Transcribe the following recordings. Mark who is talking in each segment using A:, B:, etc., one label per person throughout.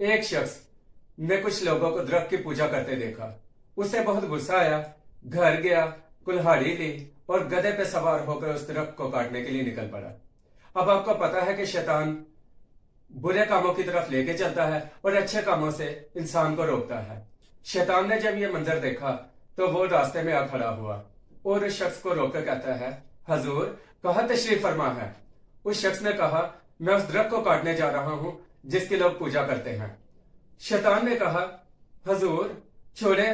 A: ایک شخص نے کچھ لوگوں کو درخت کی پوجا کرتے دیکھا۔ اسے بہت غصہ آیا، گھر گیا، کلہاڑی لی اور گدھے پہ سوار ہو کر اس درخت کو کاٹنے کے لیے نکل پڑا۔ اب آپ کو پتا ہے کہ شیطان برے کاموں کی طرف لے کے چلتا ہے اور اچھے کاموں سے انسان کو روکتا ہے۔ شیطان نے جب یہ منظر دیکھا تو وہ راستے میں آ کھڑا ہوا اور اس شخص کو روک کر کہتا ہے، حضور کہاں تشریف فرما ہے؟ اس شخص نے کہا، میں اس درخت کو کاٹنے جا رہا ہوں جس کی لوگ پوجا کرتے ہیں۔ شیطان نے کہا، حضور چھوڑے،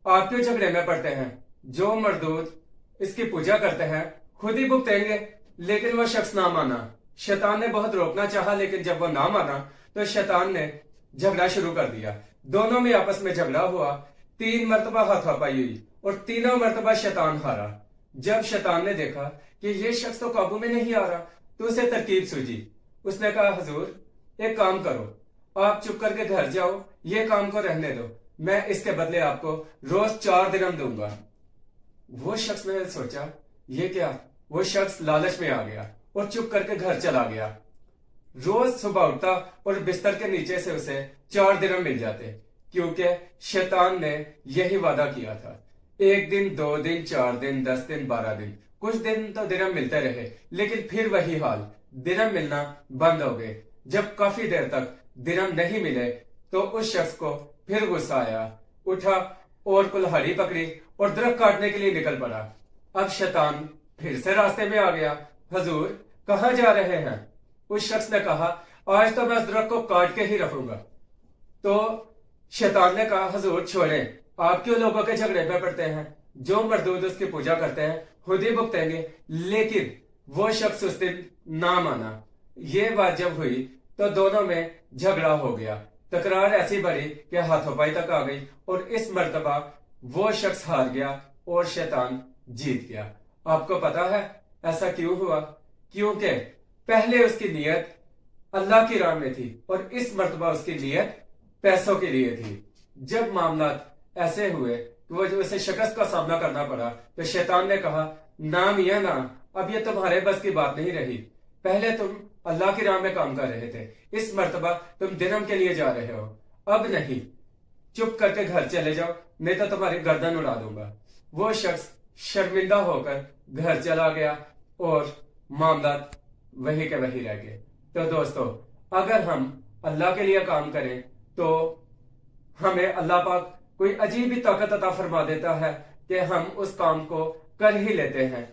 A: آپ کیوں جھگڑے میں پڑتے ہیں؟ جو مردود اس کی پوجا کرتے ہیں خود ہی بھگتیں گے۔ لیکن وہ شخص نہ مانا۔ شیطان نے بہت روکنا چاہا، لیکن جب وہ نہ مانا تو شیطان نے جھگڑا شروع کر دیا۔ دونوں میں آپس میں جھگڑا ہوا، 3 مرتبہ ہاتھا پائی ہوئی اور تینوں مرتبہ شیطان ہارا۔ جب شیطان نے دیکھا کہ یہ شخص تو قابو میں نہیں آ رہا تو اسے ترکیب سوجی۔ اس نے کہا، حضور ایک کام کرو، آپ چپ کر کے گھر جاؤ، یہ کام کو رہنے دو، میں اس کے بدلے آپ کو روز 4 درہم دوں گا۔ وہ شخص نے سوچا، یہ کیا؟ وہ شخص لالچ میں آ گیا اور چپ کر کے گھر چلا گیا۔ روز صبح اٹھتا اور بستر کے نیچے سے اسے 4 درہم مل جاتے، کیونکہ شیطان نے یہی وعدہ کیا تھا۔ 1 دن، 2 دن، 4 دن، 10 دن، 12 دن، کچھ دن تو درہم ملتے رہے، لیکن پھر وہی حال، درہم ملنا بند ہو گئے۔ جب کافی دیر تک درہم نہیں ملے تو اس شخص کو پھر غصہ آیا، اٹھا اور کلہاڑی پکڑی اور درخت کاٹنے کے لیے نکل پڑا۔ اب شیطان پھر سے راستے میں آ گیا، حضور کہاں جا رہے ہیں؟ اس شخص نے کہا، آج تو میں اس درخت کو کاٹ کے ہی رہوں گا۔ تو شیطان نے کہا، حضور چھوڑیں، آپ کیوں لوگوں کے جھگڑے میں پڑتے ہیں؟ جو مردود اس کی پوجا کرتے ہیں خود ہی بھگتیں گے۔ لیکن وہ شخص اس دن نہ مانا۔ یہ بات جب ہوئی تو دونوں میں جھگڑا ہو گیا، تکرار ایسی بڑھی کہ ہاتھوں پائی تک آ گئی اور اس مرتبہ وہ شخص ہار گیا اور شیطان جیت گیا۔ آپ کو پتا ہے ایسا کیوں ہوا؟ کیونکہ پہلے اس کی نیت اللہ کی راہ میں تھی اور اس مرتبہ اس کی نیت پیسوں کے لیے تھی۔ جب معاملات ایسے ہوئے کہ وہ اسے شکست کا سامنا کرنا پڑا تو شیطان نے کہا، نہ میاں نہ، اب یہ تمہارے بس کی بات نہیں رہی۔ پہلے تم اللہ کی راہ میں کام کر رہے تھے، اس مرتبہ تم درہم کے لیے جا رہے ہو، اب نہیں، چپ کر کے گھر چلے جاؤ، نہیں تو تمہاری گردن اڑا دوں گا۔ وہ شخص شرمندہ ہو کر گھر چلا گیا اور معاملات وہی کے وہی رہ گئے۔ تو دوستو، اگر ہم اللہ کے لیے کام کریں تو ہمیں اللہ پاک کوئی عجیب ہی طاقت عطا فرما دیتا ہے کہ ہم اس کام کو کر ہی لیتے ہیں۔